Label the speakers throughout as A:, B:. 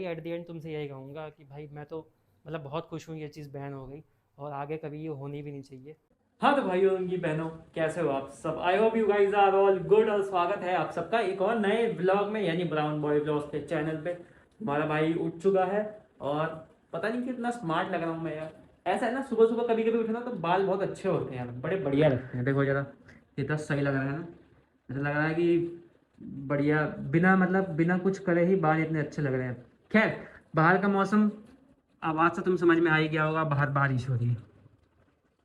A: At the end तुमसे यही कहूँगा कि भाई मैं तो मतलब बहुत खुश हूँ ये चीज़ बैन हो गई और आगे कभी ये होनी भी नहीं चाहिए। हाँ तो भाइयों उनकी बहनों, कैसे हो आप सब? I hope you guys are all good और स्वागत है आप सबका एक और नए ब्लॉग में, यानी ब्राउन बॉय ब्लॉग्स के चैनल पे। हमारा भाई उठ चुका है और पता नहीं कितना स्मार्ट लग रहा हूँ मैं यार। ऐसा है ना, सुबह सुबह कभी कभी उठना तो बाल बहुत अच्छे होते हैं यार, बड़े बढ़िया लगते हैं। देखो जरा, कितना सही लग रहा है ना। ऐसा लग रहा है कि बढ़िया, बिना मतलब बिना कुछ करे ही बाल इतने अच्छे लग रहे हैं। खैर, बाहर का मौसम आवाज़ से तुम समझ में आ ही गया होगा, बाहर बारिश हो रही है।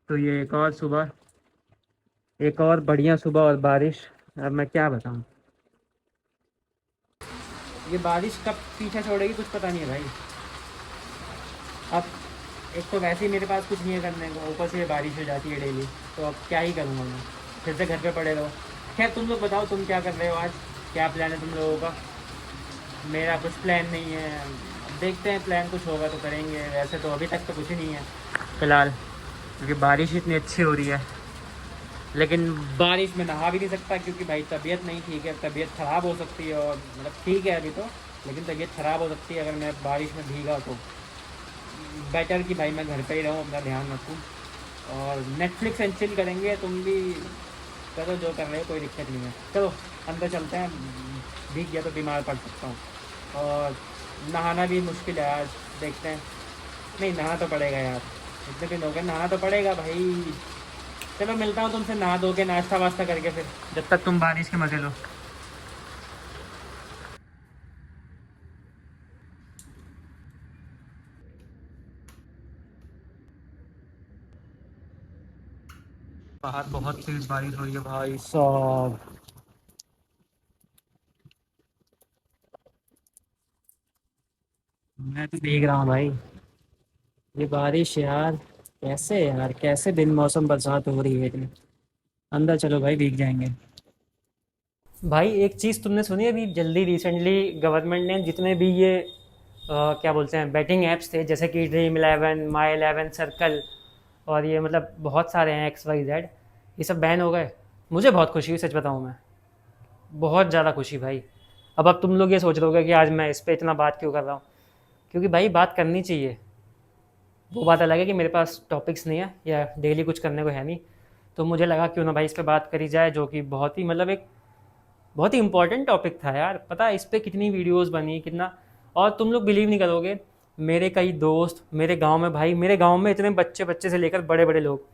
A: तो ये एक और सुबह, एक और बढ़िया सुबह और बारिश। अब मैं क्या बताऊँ, ये बारिश कब पीछा छोड़ेगी कुछ पता नहीं है भाई। अब एक तो वैसे ही मेरे पास कुछ नहीं है करने को, ऊपर से ये बारिश हो जाती है डेली। तो अब क्या ही करूँगा मैं, फिर से घर पे पड़े रहो। खैर तुम लोग बताओ, तुम क्या कर रहे हो आज? क्या प्लान है तुम लोगों का? मेरा कुछ प्लान नहीं है, अब देखते हैं, प्लान कुछ होगा तो करेंगे। वैसे तो अभी तक तो कुछ ही नहीं है फ़िलहाल, क्योंकि बारिश इतनी अच्छी हो रही है। लेकिन बारिश में नहा भी नहीं सकता क्योंकि भाई तबीयत नहीं ठीक है, तबीयत ख़राब हो सकती है। और मतलब ठीक है अभी तो, लेकिन तबीयत ख़राब हो सकती है अगर मैं बारिश में भीगा तो। बेटर कि भाई मैं घर पे ही रहूँ, अपना ध्यान रखूँ। और नेटफ्लिक्स एंड चिल करेंगे, तुम भी करो जो कर रहे हो, कोई दिक्कत नहीं है। चलो अंदर चलते हैं, भीग गया तो बीमार पड़ सकता हूँ। और नहाना भी मुश्किल है आज, देखते हैं। नहीं नहा तो पड़ेगा यार, इतने दिन हो गए, नहाना तो पड़ेगा भाई। चलो मिलता हूँ तुमसे नहा धो के, नाश्ता वास्ता करके, फिर जब तक तुम बारिश के मजे लो। बाहर बहुत तेज बारिश हो रही है भाई साहब। मैं तो देख रहा हूँ भाई, ये बारिश यार, कैसे यार, कैसे बिन मौसम बरसात हो रही है इतनी। अंदर चलो भाई, भीग जाएंगे। भाई एक चीज़ तुमने सुनी अभी जल्दी रिसेंटली गवर्नमेंट ने जितने भी ये क्या बोलते हैं बैटिंग ऐप्स थे, जैसे कि ड्रीम इलेवन, माई इलेवन, सर्कल, और ये मतलब बहुत सारे हैं, एक्स वाई जेड, ये सब बैन हो गए। मुझे बहुत खुशी हुई, सच बताऊँ मैं, बहुत ज़्यादा खुशी भाई। अब तुम लोग ये सोच रहे होगे कि आज मैं इस पे इतना बात क्यों कर रहा हूँ, क्योंकि भाई बात करनी चाहिए। वो बात अलग है कि मेरे पास टॉपिक्स नहीं है या डेली कुछ करने को है नहीं, तो मुझे लगा क्यों ना भाई इस पे बात करी जाए, जो कि बहुत ही मतलब एक बहुत ही इंपॉर्टेंट टॉपिक था यार। पता है इस पे कितनी वीडियोस बनी, कितना। और तुम लोग बिलीव नहीं करोगे, मेरे कई दोस्त मेरे गांव में, भाई मेरे गांव में इतने बच्चे बच्चे से लेकर बड़े बड़े लोग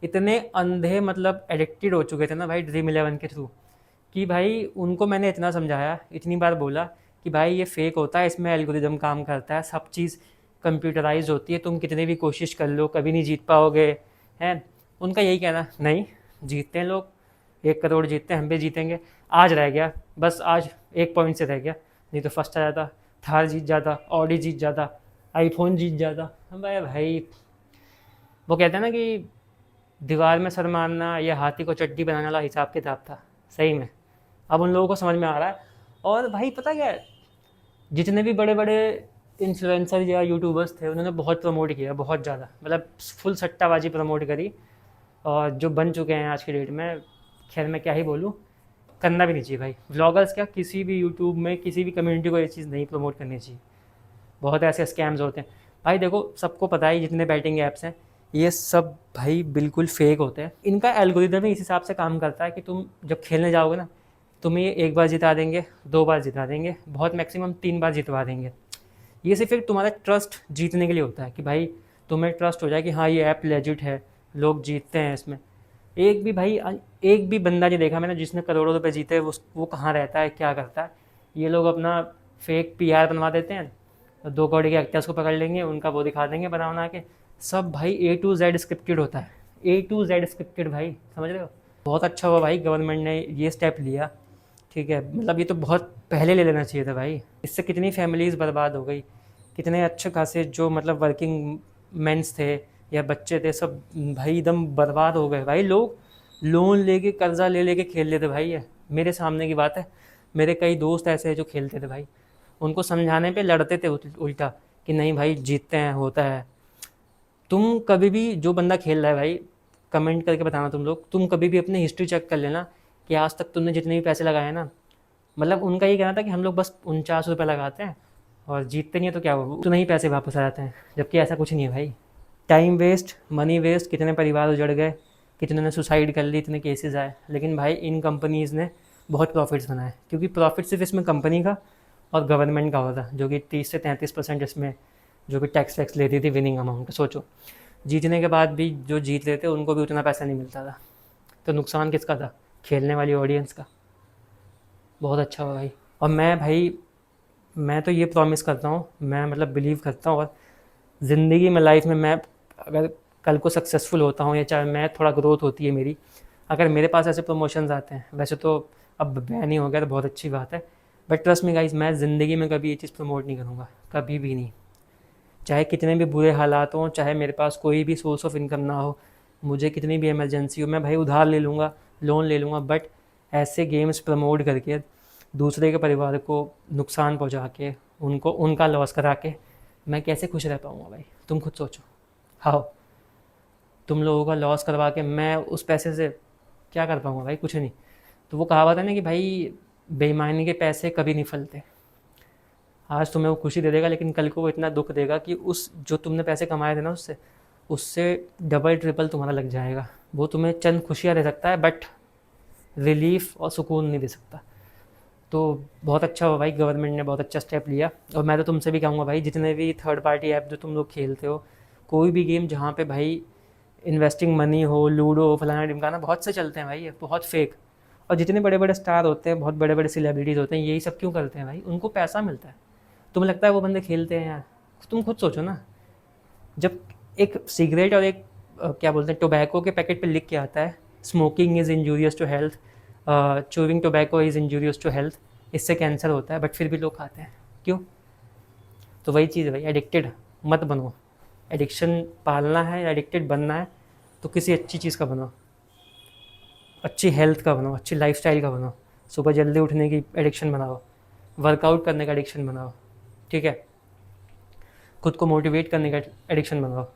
A: इतने अंधे मतलब एडिक्टेड हो चुके थे ना भाई ड्रीम इलेवन के थ्रू, कि भाई उनको मैंने इतना समझाया, इतनी बार बोला कि भाई ये फेक होता है, इसमें एल्गोरिदम काम करता है, सब चीज़ कंप्यूटराइज होती है, तुम कितनी भी कोशिश कर लो कभी नहीं जीत पाओगे। हैं, उनका यही कहना, नहीं जीतते हैं लोग, 1 करोड़ जीतते हैं, हम भी जीतेंगे। आज रह गया, बस आज 1 पॉइंट से रह गया, नहीं तो फर्स्ट आ जाता, थार जीत जाता, ऑडी जीत जाता, आईफोन जीत जाता। हम भाई भाई, वो कहते हैं ना कि दीवार में सर मारना या हाथी को चड्डी बनाने वाला हिसाब किताब था, सही में। अब उन लोगों को समझ में आ रहा है। और भाई पता क्या है, जितने भी बड़े बड़े इन्फ्लुएंसर या यूट्यूबर्स थे उन्होंने बहुत प्रमोट किया, बहुत ज़्यादा, मतलब फुल सट्टाबाजी प्रमोट करी। और जो बन चुके हैं आज की डेट में, खैर मैं क्या ही बोलूँ, करना भी नहीं चाहिए भाई। व्लॉगर्स क्या, किसी भी यूट्यूब में किसी भी कम्युनिटी को ये चीज़ नहीं प्रमोट करनी चाहिए। बहुत ऐसे स्कैम्स होते हैं भाई। देखो सबको पता है जितने बैटिंग ऐप्स हैं ये सब भाई बिल्कुल फेक होते हैं। इनका एल्गोरिदम ही इस हिसाब से काम करता है कि तुम जब खेलने जाओगे ना, तुम्हें ये 1 बार जिता देंगे, 2 बार जिता देंगे, बहुत मैक्सिमम 3 बार जितवा देंगे। ये सिर्फ एक तुम्हारा ट्रस्ट जीतने के लिए होता है कि भाई तुम्हें ट्रस्ट हो जाए कि हाँ ये ऐप लेजिट है, लोग जीतते हैं इसमें। एक भी भाई, एक भी बंदा नहीं देखा मैंने जिसने करोड़ों रुपए जीते, वो कहाँ रहता है, क्या करता है। ये लोग अपना फेक पीआर बनवा देते हैं, 2 कौड़ी के एक्टर्स को पकड़ लेंगे, उनका वो दिखा देंगे बना बना के। सब भाई A to Z स्क्रिप्टेड होता है, A to Z स्क्रिप्टेड भाई, समझ रहे हो। बहुत अच्छा हुआ भाई गवर्नमेंट ने ये स्टेप लिया, ठीक है, मतलब ये तो बहुत पहले ले लेना चाहिए था भाई। इससे कितनी फैमिलीज़ बर्बाद हो गई, कितने अच्छे खासे जो मतलब वर्किंग मेंस थे या बच्चे थे, सब भाई एकदम बर्बाद हो गए भाई। लोग लोन लेके कर्जा ले लेके खेल लेते भाई, ये मेरे सामने की बात है। मेरे कई दोस्त ऐसे हैं जो खेलते थे भाई, उनको समझाने पे लड़ते थे उल्टा कि नहीं भाई जीतते हैं, होता है। तुम कभी भी, जो बंदा खेल रहा है भाई, कमेंट करके बताना तुम लोग, तुम कभी भी अपनी हिस्ट्री चेक कर लेना कि आज तक तुमने जितने भी पैसे लगाए ना, मतलब उनका ये कहना था कि हम लोग बस 49 रुपये लगाते हैं और जीतते नहीं है तो क्या हुआ, उतना ही पैसे वापस आ जाते हैं, जबकि ऐसा कुछ नहीं है भाई। टाइम वेस्ट, मनी वेस्ट, कितने परिवार उजड़ गए, कितने ने सुसाइड कर ली, इतने केसेस आए, लेकिन भाई इन कंपनीज़ ने बहुत प्रॉफिट्स बनाए, क्योंकि प्रॉफिट सिर्फ इसमें कंपनी का और गवर्नमेंट का होता, जो कि 30 से 33% इसमें जो कि टैक्स वैक्स लेती थी विनिंग अमाउंट। सोचो, जीतने के बाद भी जो जीत लेते उनको भी उतना पैसा नहीं मिलता था, तो नुकसान किसका था? खेलने वाली ऑडियंस का। बहुत अच्छा हुआ भाई। और मैं भाई, मैं तो ये प्रॉमिस करता हूँ, मैं मतलब बिलीव करता हूँ, और ज़िंदगी में, लाइफ में, मैं अगर कल को सक्सेसफुल होता हूँ या चाहे मैं थोड़ा ग्रोथ होती है मेरी, अगर मेरे पास ऐसे प्रमोशंस आते हैं, वैसे तो अब बैन ही हो गया तो बहुत अच्छी बात है, बट ट्रस्ट मी गाइस, मैं ज़िंदगी में कभी ये चीज़ प्रमोट नहीं करूँगा, कभी भी नहीं। चाहे कितने भी बुरे हालात हों, चाहे मेरे पास कोई भी सोर्स ऑफ इनकम ना हो, मुझे कितनी भी इमरजेंसी हो, मैं भाई उधार ले लूँगा, लोन ले लूँगा, बट ऐसे गेम्स प्रमोट करके दूसरे के परिवार को नुकसान पहुँचा के, उनको उनका लॉस करा के मैं कैसे खुश रह पाऊँगा भाई? तुम खुद सोचो। हाउ? तुम लोगों का लॉस करवा के मैं उस पैसे से क्या कर पाऊँगा भाई? कुछ नहीं। तो वो कहावत है ना कि भाई, बेईमानी के पैसे कभी नहीं फलते। आज तुम्हें वो खुशी दे देगा, लेकिन कल को वो इतना दुख देगा कि उस जो तुमने पैसे कमाए थे ना, उससे उससे डबल ट्रिपल तुम्हारा लग जाएगा। वो तुम्हें चंद खुशियाँ दे सकता है, बट रिलीफ और सुकून नहीं दे सकता। तो बहुत अच्छा हुआ भाई, गवर्नमेंट ने बहुत अच्छा स्टेप लिया। और मैं तो तुमसे भी कहूँगा भाई, जितने भी थर्ड पार्टी ऐप जो तुम लोग खेलते हो, कोई भी गेम जहाँ पे भाई इन्वेस्टिंग मनी हो, लूडो हो, फलाना ढिमकाना, बहुत से चलते हैं भाई, ये बहुत फेक। और जितने बड़े बड़े स्टार होते हैं, बहुत बड़े बड़े सेलिब्रिटीज़ होते हैं, यही सब क्यों करते हैं भाई? उनको पैसा मिलता है। तुम्हें लगता है वो बंदे खेलते हैं यार? तुम खुद सोचो ना, जब एक सिगरेट और एक क्या बोलते हैं, टोबैको के पैकेट पे लिख के आता है, smoking is injurious to health, chewing tobacco is injurious to health, इससे कैंसर होता है, बट फिर भी लोग खाते हैं, क्यों? तो वही चीज़ है भाई, एडिक्टेड मत बनो। एडिक्शन पालना है या एडिक्टेड बनना है तो किसी अच्छी चीज़ का बनो, अच्छी हेल्थ का बनो, अच्छी लाइफस्टाइल का बनो। सुबह जल्दी उठने की एडिक्शन बनाओ, वर्कआउट करने का एडिक्शन बनाओ, ठीक है? खुद को मोटिवेट करने का एडिक्शन बनाओ,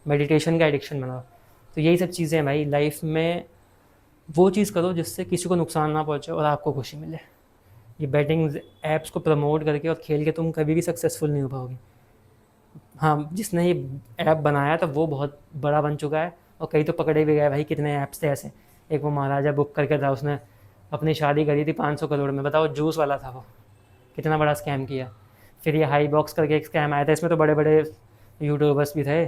A: मेडिटेशन का एडिक्शन बनाओ। तो यही सब चीज़ें हैं भाई लाइफ में। वो चीज़ करो जिससे किसी को नुकसान ना पहुँचे और आपको खुशी मिले। ये बैटिंग ऐप्स को प्रमोट करके और खेल के तुम कभी भी सक्सेसफुल नहीं हो पाओगे। हाँ, जिसने ये ऐप बनाया था वो बहुत बड़ा बन चुका है, और कई तो पकड़े भी गए भाई। कितने ऐप्स थे ऐसे, एक वो महाराजा बुक करके था, उसने अपनी शादी करी थी 500 करोड़ में, बताओ, जूस वाला था वो, कितना बड़ा स्कैम किया। फिर ये हाई बॉक्स करके एक स्कैम आया था, इसमें तो बड़े बड़े यूट्यूबर्स भी थे,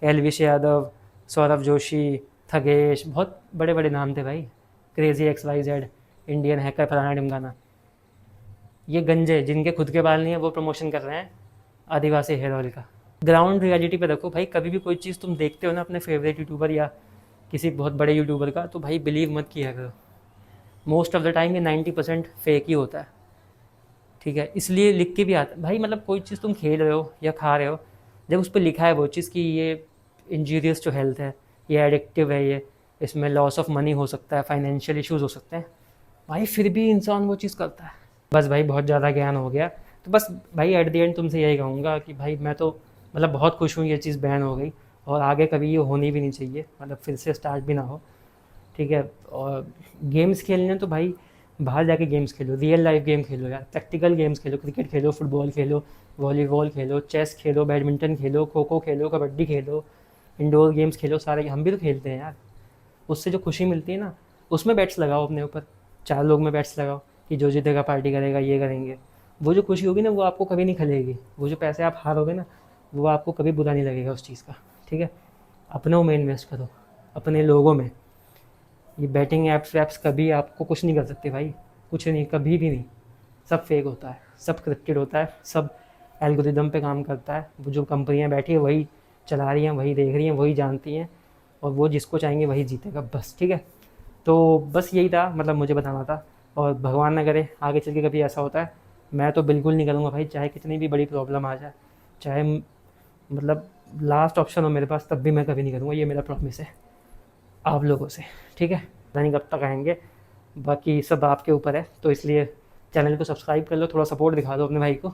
A: एलविश यादव, सौरभ जोशी, थगेश, बहुत बड़े बड़े नाम थे भाई। क्रेजी XYZ, इंडियन हैकर, फलाना ढिमकाना। ये गंजे जिनके खुद के बाल नहीं है वो प्रमोशन कर रहे हैं आदिवासी हेयर ऑयल का। ग्राउंड रियलिटी पे रखो भाई। कभी भी कोई चीज़ तुम देखते हो ना अपने फेवरेट यूट्यूबर या किसी बहुत बड़े यूट्यूबर का, तो भाई बिलीव मत किया करो। मोस्ट ऑफ द टाइम ये 90% फेक ही होता है, ठीक है? इसलिए लिख के भी आता है भाई, मतलब कोई चीज़ तुम खेल रहे हो या खा रहे हो, जब उस पर लिखा है वो चीज़ कि ये इंजीरियस टू हेल्थ है, ये एडिक्टिव है, ये इसमें लॉस ऑफ मनी हो सकता है, फाइनेंशियल इश्यूज़ हो सकते हैं, भाई फिर भी इंसान वो चीज़ करता है। बस भाई बहुत ज़्यादा ज्ञान हो गया। तो बस भाई एट द एंड तुमसे यही कहूँगा कि भाई मैं तो मतलब बहुत खुश हूँ ये चीज़ बैन हो गई, और आगे कभी ये होनी भी नहीं चाहिए, मतलब फिर से स्टार्ट भी ना हो, ठीक है? और गेम्स खेलने तो भाई बाहर जाके गेम्स खेलो, रियल लाइफ गेम खेलो यार, प्रैक्टिकल गेम्स खेलो, क्रिकेट खेलो, फुटबॉल खेलो, वॉलीबॉल खेलो, चेस खेलो, बैडमिंटन खेलो, खो खो खेलो, कबड्डी खेलो, इंडोर गेम्स खेलो, सारे हम भी तो खेलते हैं यार। उससे जो खुशी मिलती है ना, उसमें बैट्स लगाओ अपने ऊपर, 4 लोग में बैट्स लगाओ कि जो जीतेगा पार्टी करेगा, ये करेंगे। वो जो खुशी होगी ना वो आपको कभी नहीं खलेगी। वो जो पैसे आप हारोगे ना, वो आपको कभी बुरा नहीं लगेगा उस चीज़ का, ठीक है? अपनों में इन्वेस्ट करो, अपने लोगों में। ये बैटिंग ऐप्स वैप्स कभी आपको कुछ नहीं कर सकते भाई, कुछ नहीं, कभी भी नहीं। सब फेक होता है, सब स्क्रिप्टेड होता है, सब एल्गोरिदम पे काम करता है। वो जो कंपनियां बैठी है वही चला रही हैं, वही देख रही हैं, वही जानती हैं, और वो जिसको चाहेंगे वही जीतेगा बस, ठीक है? तो बस यही था, मतलब मुझे बताना था। और भगवान ना करे आगे चल के कभी ऐसा होता है, मैं तो बिल्कुल नहीं करूँगा भाई, चाहे कितनी भी बड़ी प्रॉब्लम आ जाए, चाहे मतलब लास्ट ऑप्शन हो मेरे पास, तब भी मैं कभी नहीं करूँगा। ये मेरा प्रॉमिस है आप लोगों से, ठीक है? पता नहीं कब तक आएंगे, बाकी सब आपके ऊपर है। तो इसलिए चैनल को सब्सक्राइब कर लो, थोड़ा सपोर्ट दिखा दो अपने भाई को।